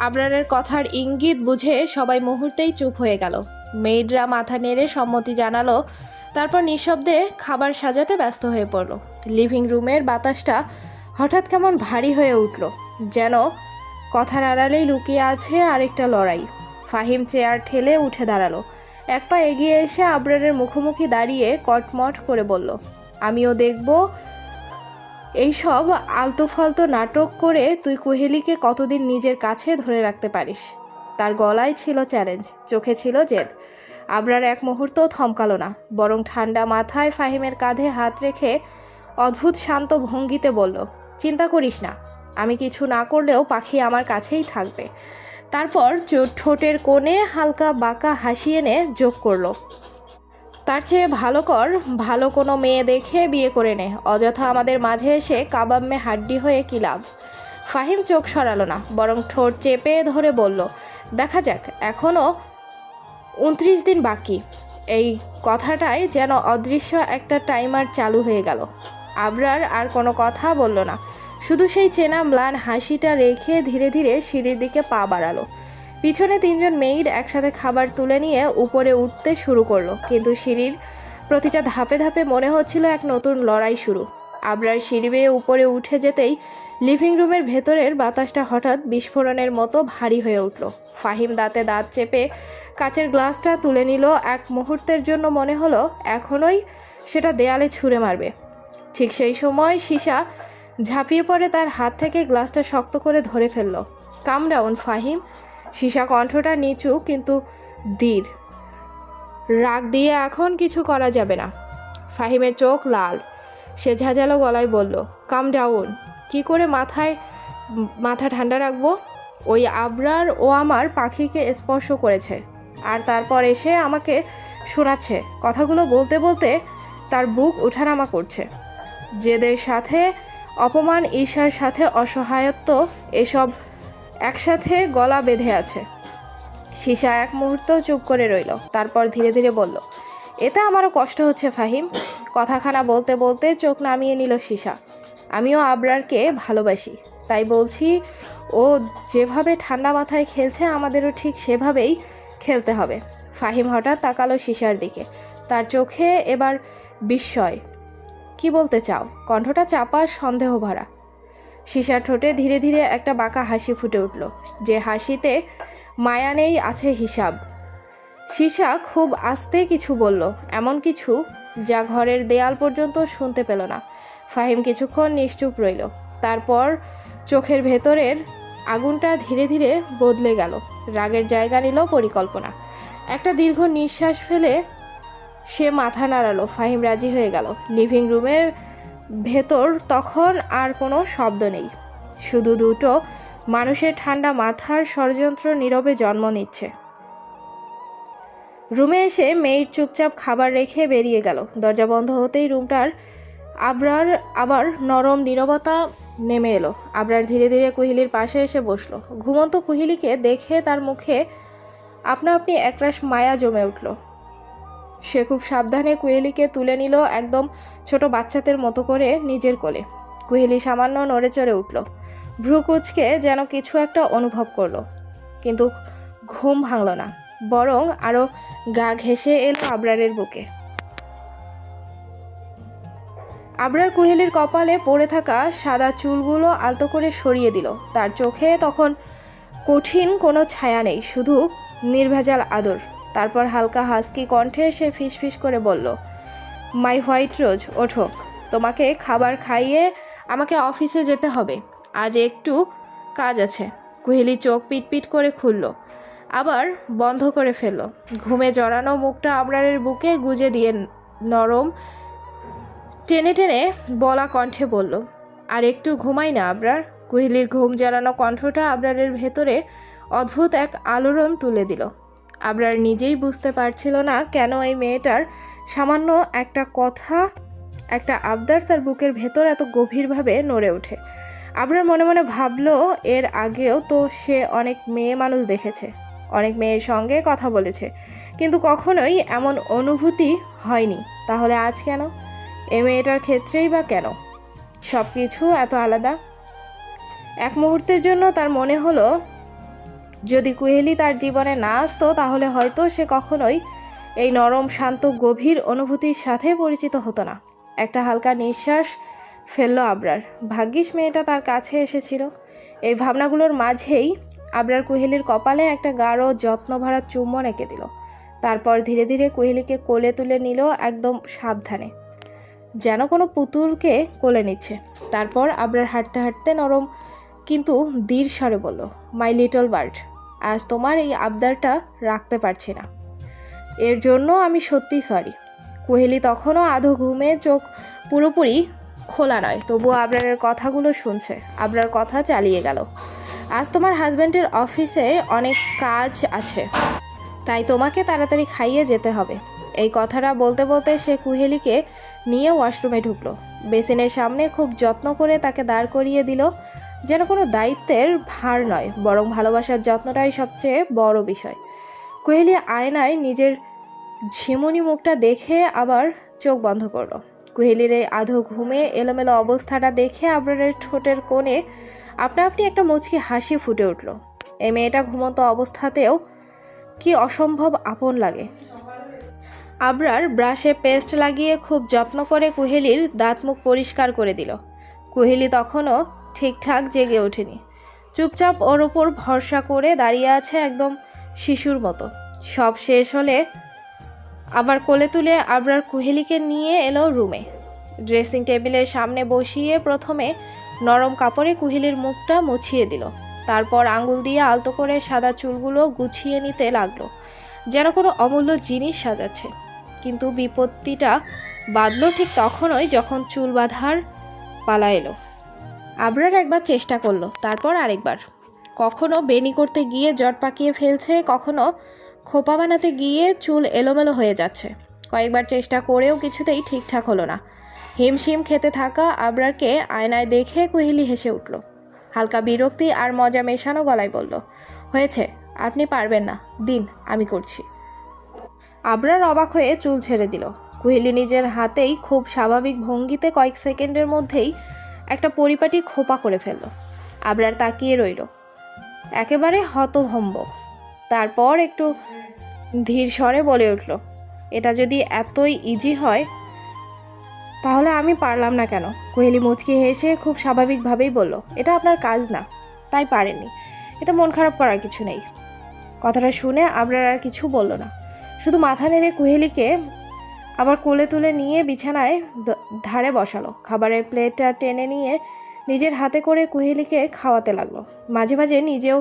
আবরারের কথার ইঙ্গিত বুঝে সবাই মুহূর্তেই চুপ হয়ে গেল। মেয়েডরা মাথা নেড়ে সম্মতি জানালো। তারপর নিঃশব্দে খাবার সাজাতে ব্যস্ত হয়ে পড়ল। লিভিং রুমের বাতাসটা হঠাৎ কেমন ভারী হয়ে উঠল, যেন কথার আড়ালেই লুকিয়ে আছে আরেকটা লড়াই। ফাহিম চেয়ার ঠেলে উঠে দাঁড়ালো। এক পা এগিয়ে এসে আবরারের মুখোমুখি দাঁড়িয়ে কটমট করে বলল, আমিও দেখব এইসব আলতো ফালতো নাটক করে তুই কুহেলিকে কতদিন নিজের কাছে ধরে রাখতে পারিস। তার গলায় ছিল চ্যালেঞ্জ, চোখে ছিল জেদ। আবরার এক মুহূর্তও থমকালো না, বরং ঠান্ডা মাথায় ফাহিমের কাঁধে হাত রেখে অদ্ভুত শান্ত ভঙ্গিতে বলল, চিন্তা করিস না, আমি কিছু না করলেও পাখি আমার কাছেই থাকবে। তারপর ঠোঁটের কোণে হালকা বাঁকা হাসি এনে যোগ করলো, তার চেয়ে ভালো কর, ভালো কোনো মেয়ে দেখে বিয়ে করে নে, অযথা আমাদের মাঝে এসে কাবাব মে হাড্ডি হয়ে কী লাভ। ফাহিম চোখ সরালো না, বরং ঠোঁট চেপে ধরে বলল, দেখা যাক, এখনও 29 দিন বাকি। এই কথাটায় যেন অদৃশ্য একটা টাইমার চালু হয়ে গেল। আবরার আর কোনো কথা বলল না, শুধু সেই চেনা ম্লান হাসিটা রেখে ধীরে ধীরে সিঁড়ির দিকে পা বাড়ালো। পিছনে 3 জন মেইড একসাথে খাবার তুলে নিয়ে উপরে উঠতে শুরু করলো, কিন্তু সিঁড়ির প্রতিটা ধাপে ধাপে মনে হচ্ছিল এক নতুন লড়াই শুরু। আবরার সিঁড়ি বেয়ে উপরে উঠে যেতেই লিভিং রুমের ভেতরের বাতাসটা হঠাৎ বিস্ফোরণের মতো ভারী হয়ে উঠল। ফাহিম দাঁতে দাঁত চেপে কাচের গ্লাসটা তুলে নিল। এক মুহূর্তের জন্য মনে হলো এখনই সেটা দেয়ালে ছুঁড়ে মারবে। ঠিক সেই সময় সীসা ঝাঁপিয়ে পড়ে তার হাত থেকে গ্লাসটা শক্ত করে ধরে ফেলল। কাম ডাউন ফাহিম। সীসা কণ্ঠটা নিচু কিন্তু দৃঢ়। রাগ দিয়ে এখন কিছু করা যাবে না। ফাহিমের চোখ লাল, সে ঝাঁঝালো গলায় বলল, কাম ডাউন। কি করে মাথা ঠান্ডা রাখবো? ওই আবরার ও আমার পাখিকে স্পর্শ করেছে, আর তারপর এসে আমাকে শোনাচ্ছে। কথাগুলো বলতে বলতে তার বুক ওঠানামা করছে। জেদের সাথে অপমান, ঈর্ষার সাথে অসহায়ত্ব, এসব একসাথে গলা বেঁধে আছে। সীসা এক মুহূর্ত চুপ করে রইল, তারপর ধীরে ধীরে বলল, এতে আমারও কষ্ট হচ্ছে ফাহিম। কথাখানা বলতে বলতে চোখ নামিয়ে নিল সীসা। আমিও আবরারকে ভালোবাসি, তাই বলছি, ও যেভাবে ঠান্ডা মাথায় খেলছে আমাদেরও ঠিক সেভাবেই খেলতে হবে। ফাহিম হঠাৎ তাকালো সীসার দিকে, তার চোখে এবার বিস্ময়। কি বলতে চাও? কণ্ঠটা চাপা, সন্দেহ ভরা। সীসার ঠোঁটে ধীরে ধীরে একটা বাঁকা হাসি ফুটে উঠল, যে হাসিতে মায়া নেই, আছে হিসাব। সীসা খুব আস্তে কিছু বলল, এমন কিছু যা ঘরের দেয়াল পর্যন্ত শুনতে পেল না। ফাহিম কিছুক্ষণ নিশ্চুপ রইল, তারপর চোখের ভেতরের আগুনটা ধীরে ধীরে বদলে গেল, রাগের জায়গা নিল পরিকল্পনা। একটা দীর্ঘ নিঃশ্বাস ফেলে সে মাথা নাড়ালো। ফাহিম রাজি হয়ে গেল। লিভিং রুমের ভেতর তখন আর কোনো শব্দ নেই, শুধু দুটো মানুষের ঠান্ডা মাথার ষড়যন্ত্র নীরবে জন্ম নিচ্ছে। রুমে এসে মেয়ের চুপচাপ খাবার রেখে বেরিয়ে গেল। দরজা বন্ধ হতেই রুমটার আবরার আবার নরম নীরবতা নেমে এলো। আবরার ধীরে ধীরে কুহিলির পাশে এসে বসলো। ঘুমন্ত কুহিলিকে দেখে তার মুখে আপনা আপনি একরাশ মায়া জমে উঠল। সে খুব সাবধানে কুহেলিকে তুলে নিল, একদম ছোট বাচ্চাদের মতো করে নিজের কোলে। কুহেলি সামান্য নড়ে চড়ে উঠল, ভ্রু কুঁচকে যেন কিছু একটা অনুভব করলো, কিন্তু ঘুম ভাঙল না, বরং আরও গা ঘেঁষে এলো আবরারের বুকে। আবরার কুহেলির কপালে পড়ে থাকা সাদা চুলগুলো আলতো করে সরিয়ে দিল। তার চোখে তখন কঠিন কোনো ছায়া নেই, শুধু নির্ভেজাল আদর। তারপর হালকা হাসকি কণ্ঠে সে ফিসফিস করে বলল, মাই হোয়াইট রোজ, ওঠো, তোমাকে খাবার খাইয়ে আমাকে অফিসে যেতে হবে, আজ একটু কাজ আছে। কুহেলি চোখ পিটপিট করে খুলল, আবার বন্ধ করে ফেলল। ঘুমে জড়ানো মুখটা আবরারের বুকে গুজে দিয়ে নরম টেনে টেনে বলা কণ্ঠে বলল, আর একটু ঘুমাই না আবরার। কুহেলির ঘুম জড়ানো কণ্ঠটা আবরারের ভেতরে অদ্ভুত এক আলোড়ন তুলে দিল। আবরার নিজেই বুঝতে পারছিল না কেন এই মেয়েটার সামান্য একটা কথা, একটা আবদার তার বুকের ভেতর এত গভীরভাবে নড়ে ওঠে। আবরার মনে মনে ভাবলো, এর আগেও তো সে অনেক মেয়ে মানুষ দেখেছে, অনেক মেয়ের সঙ্গে কথা বলেছে, কিন্তু কখনোই এমন অনুভূতি হয়নি। তাহলে আজ কেন? এই মেয়েটার ক্ষেত্রেই বা কেন সব কিছু এত আলাদা? এক মুহূর্তের জন্য তার মনে হলো যদি কুহেলি তার জীবনে না আসতো তাহলে হয়তো সে কখনোই এই নরম শান্ত গভীর অনুভূতির সাথে পরিচিত হতো না। একটা হালকা নিঃশ্বাস ফেলল আবরার। ভাগ্যিস মেয়েটা তার কাছে এসেছিল। এই ভাবনাগুলোর মাঝেই আবরার কুহেলির কপালে একটা গাঢ় যত্নভরা চুম্বন এঁকে দিল। তারপর ধীরে ধীরে কুহেলিকে কোলে তুলে নিল, একদম সাবধানে, যেন কোনো পুতুলকে কোলে নিচ্ছে। তারপর আবরার হাঁটতে হাঁটতে নরম কিন্তু ধীর স্বরে বলল, মাই লিটল বার্ড, আজ তোমার এই আবদারটা রাখতে পারছি না। এর জন্য আমি সত্যি সরি। কুহেলি তখনও আধো ঘুমে, চোখ পুরোপুরি খোলা নয়, তবুও আবরারের কথাগুলো শুনছে। আবরার কথা চালিয়ে গেল, আজ তোমার হাজব্যান্ডের অফিসে অনেক কাজ আছে, তাই তোমাকে তাড়াতাড়ি খাইয়ে যেতে হবে। এই কথাটা বলতে বলতে সে কুহেলিকে নিয়ে ওয়াশরুমে ঢুকলো। বেসিনের সামনে খুব যত্ন করে তাকে দাঁড় করিয়ে দিল, যেন কোনো দায়িত্বের ভার নয়, বরং ভালোবাসার যত্নটাই সবচেয়ে বড় বিষয়। কুহেলি আয়নায় নিজের ঝিমুনি মুখটা দেখে আবার চোখ বন্ধ করলো। কুহেলির এই আধো ঘুমে এলোমেলো অবস্থাটা দেখে আবরারের ঠোঁটের কোণে আপনা আপনি একটা মুচকি হাসি ফুটে উঠল। এই মেয়েটা ঘুমন্ত অবস্থাতেও কি অসম্ভব আপন লাগে। আবরার ব্রাশে পেস্ট লাগিয়ে খুব যত্ন করে কুহেলির দাঁত মুখ পরিষ্কার করে দিল। কুহেলি তখনও ঠিকঠাক জেগে ওঠেনি, চুপচাপ ওর ওপর ভরসা করে দাঁড়িয়ে আছে, একদম শিশুর মতো। সব শেষ হলে আবার কোলে তুলে আবরার কুহেলিকে নিয়ে এলো রুমে। ড্রেসিং টেবিলের সামনে বসিয়ে প্রথমে নরম কাপড়ে কুহেলির মুখটা মুছিয়ে দিল। তারপর আঙুল দিয়ে আলতো করে সাদা চুলগুলো গুছিয়ে নিতে লাগলো, যেন কোনো অমূল্য জিনিস সাজাচ্ছে। কিন্তু বিপত্তিটা বাঁধল ঠিক তখনই যখন চুল বাঁধার পালা এলো। আবরার একবার চেষ্টা করলো, তারপর আরেকবার। কখনো বেনি করতে গিয়ে জট পাকিয়ে ফেলছে, কখনো খোপা বানাতে গিয়ে চুল এলোমেলো হয়ে যাচ্ছে। কয়েকবার চেষ্টা করেও কিছুতেই ঠিকঠাক হলো না। হিমশিম খেতে থাকা আবরারকে আয়নায় দেখে কুহেলি হেসে উঠল। হালকা বিরক্তি আর মজা মেশানো গলায় বলল, হয়েছে, আপনি পারবেন না, দিন, আমি করছি। আবরার অবাক হয়ে চুল ছেড়ে দিল। কুহেলি নিজের হাতেই খুব স্বাভাবিক ভঙ্গিতে কয়েক সেকেন্ডের মধ্যেই একটা পরিপাটি খোপা করে ফেলল। আবরার তাকিয়ে রইল, একেবারে হতভম্ব। তারপর একটু ধীর স্বরে বলে উঠল, এটা যদি এতই ইজি হয় তাহলে আমি পারলাম না কেন? কুহেলি মুচকি হেসে খুব স্বাভাবিকভাবেই বলল, এটা আপনার কাজ না, তাই পারেননি, এটা মন খারাপ করার কিছু নেই। কথাটা শুনে আবরার আর কিছু বলল না, শুধু মাথা নেড়ে কুহেলিকে আবার কোলে তুলে নিয়ে বিছানায় ধারে বসালো। খাবারের প্লেটটা টেনে নিয়ে নিজের হাতে করে কুহেলিকে খাওয়াতে লাগলো। মাঝে মাঝে নিজেও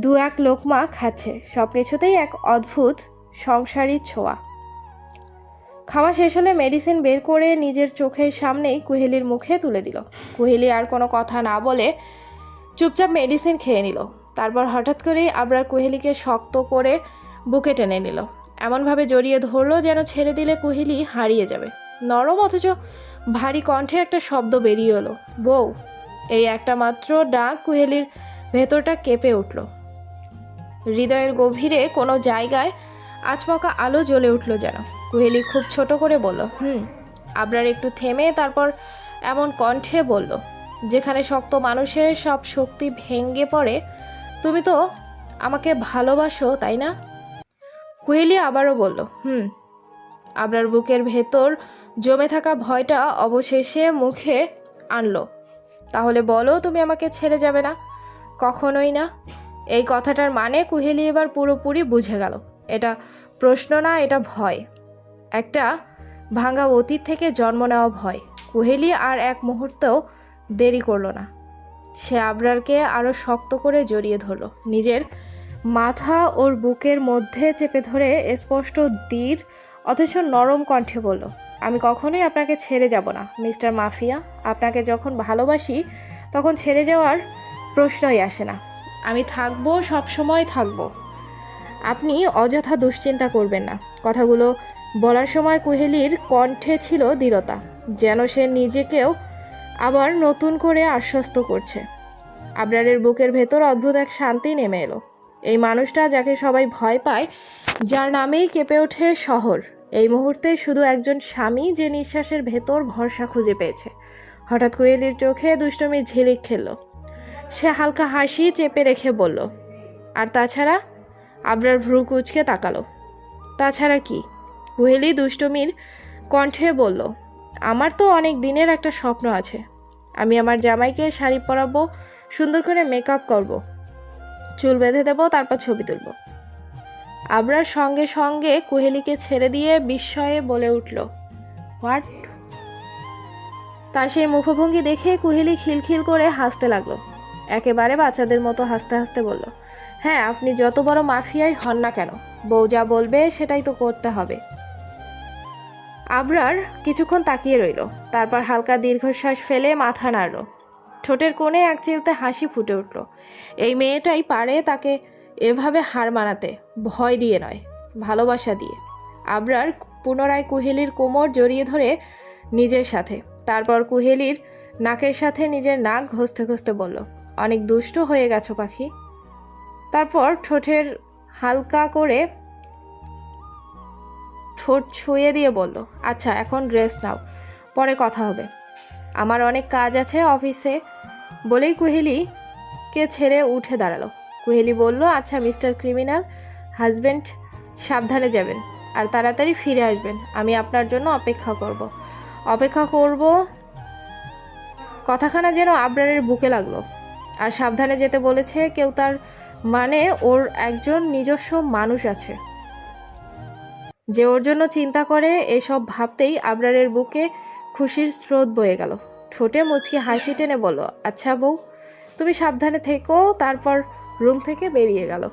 দু এক লোকমা খাচ্ছে। সব কিছুতেই এক অদ্ভুত সংসারী ছোঁয়া। খাওয়া শেষ হলে মেডিসিন বের করে নিজের চোখের সামনেই কুহেলির মুখে তুলে দিল। কুহেলি আর কোনো কথা না বলে চুপচাপ মেডিসিন খেয়ে নিল। তারপর হঠাৎ করেই আবরার কুহেলিকে শক্ত করে বুকে টেনে নিল, এমনভাবে জড়িয়ে ধরলো যেন ছেড়ে দিলে কুহেলি হারিয়ে যাবে। নরম অথচ ভারী কণ্ঠে একটা শব্দ বেরিয়ে এলো, বউ। এই একটা মাত্র ডাক কুহেলির ভেতরটা কেঁপে উঠল। হৃদয়ের গভীরে কোনো জায়গায় আচমকা আলো জ্বলে উঠল যেন। কুহেলি খুব ছোট করে বলল, আবরার একটু থেমে তারপর এমন কণ্ঠে বলল, যেখানে শক্ত মানুষের সব শক্তি ভেঙে পড়ে, তুমি তো আমাকে ভালোবাসো, তাই না? কুহেলি আবারও বলল, আবরার বুকের ভেতর জমে থাকা ভয়টা অবশেষে মুখে আনলো। তাহলে বলো, তুমি আমাকে ছেড়ে যাবে না? কখনোই না। এই কথাটার মানে কুহেলি এবার পুরোপুরি বুঝে গেল। এটা প্রশ্ন না, এটা ভয়। একটা ভাঙা অতীত থেকে জন্ম নেওয়া ভয়। কুহেলি আর এক মুহূর্তেও দেরি করলো না। সে আবরারকে আরও শক্ত করে জড়িয়ে ধরল, নিজের মাথা ওর বুকের মধ্যে চেপে ধরে স্পষ্ট দৃঢ় অথচ নরম কণ্ঠে বলল, আমি কখনোই আপনাকে ছেড়ে যাব না মিস্টার মাফিয়া। আপনাকে যখন ভালোবাসি তখন ছেড়ে যাওয়ার প্রশ্নই আসে না। আমি থাকবো, সবসময় থাকবো। আপনি অযথা দুশ্চিন্তা করবেন না। কথাগুলো বলার সময় কুহেলির কণ্ঠে ছিল দৃঢ়তা, যেন সে নিজেকেও আবার নতুন করে আশ্বস্ত করছে। আবরারের বুকের ভেতর অদ্ভুত এক শান্তি নেমে এলো। এই মানুষটা যাকে সবাই ভয় পায়, যার নামেই কেঁপে ওঠে শহর, এই মুহূর্তে শুধু একজন স্বামী যে নিঃশ্বাসের ভেতর ভরসা খুঁজে পেয়েছে। হঠাৎ কুহেলির চোখে দুষ্টমির ঝিলিক খেলল। সে হালকা হাসি চেপে রেখে বলল, আর তাছাড়া? আবরার ভ্রু কুঁচকে তাকালো। তাছাড়া কি? কুহেলি দুষ্টমির কণ্ঠে বলল, আমার তো অনেক দিনের একটা স্বপ্ন আছে। আমি আমার জামাইকে শাড়ি পরাবো, সুন্দর করে মেকআপ করব, চুল বেঁধে দেবো, তারপর ছবি তুলব। আবরার সঙ্গে সঙ্গে কুহেলিকে ছেড়ে দিয়ে বিস্ময়ে বলে উঠল, হোয়াট? তার সেই মুখভঙ্গি দেখে কুহেলি খিলখিল করে হাসতে লাগলো। একেবারে বাচ্চাদের মতো হাসতে হাসতে বলল, হ্যাঁ, আপনি যত বড় মাফিয়াই হন না কেন, বউ যা বলবে সেটাই তো করতে হবে। আবরার কিছুক্ষণ তাকিয়ে রইল, তারপর হালকা দীর্ঘশ্বাস ফেলে মাথা নাড়ল। ঠোঁটের কোণে এক চিলতে হাসি ফুটে উঠল। এই মেয়েটাই পারে তাকে এভাবে হার মানাতে, ভয় দিয়ে নয়, ভালোবাসা দিয়ে। আবরার পুনরায় কুহেলির কোমর জড়িয়ে ধরে নিজের সাথে, তারপর কুহেলির নাকের সাথে নিজের নাক ঘষতে ঘষতে বলল, অনেক দুষ্ট হয়ে গেছো পাখি। তারপর ঠোঁটের হালকা করে ঠোঁট ছুঁয়ে দিয়ে বলল, আচ্ছা এখন রেস্ট নাও, পরে কথা হবে, আমার অনেক কাজ আছে অফিসে। বলেই কুহেলিকে ছেড়ে উঠে দাঁড়ালো। কুহেলি বলল, আচ্ছা মিস্টার ক্রিমিনাল হাজব্যান্ড, সাবধানে যাবেন আর তাড়াতাড়ি ফিরে আসবেন। আমি আপনার জন্য অপেক্ষা করব। কথাখানা যেন আবরারের বুকে লাগলো। আর সাবধানে যেতে বলেছে কেউ, তার মানে ওর একজন নিজস্ব মানুষ আছে যে ওর জন্য চিন্তা করে। এসব ভাবতেই আবরারের বুকে খুশির স্রোত বয়ে গেল। ঠোঁটে মুচকি হাসি টেনে বলল, আচ্ছা বউ, তুমি সাবধানে থেকো। তারপর রুম থেকে বেরিয়ে গেল।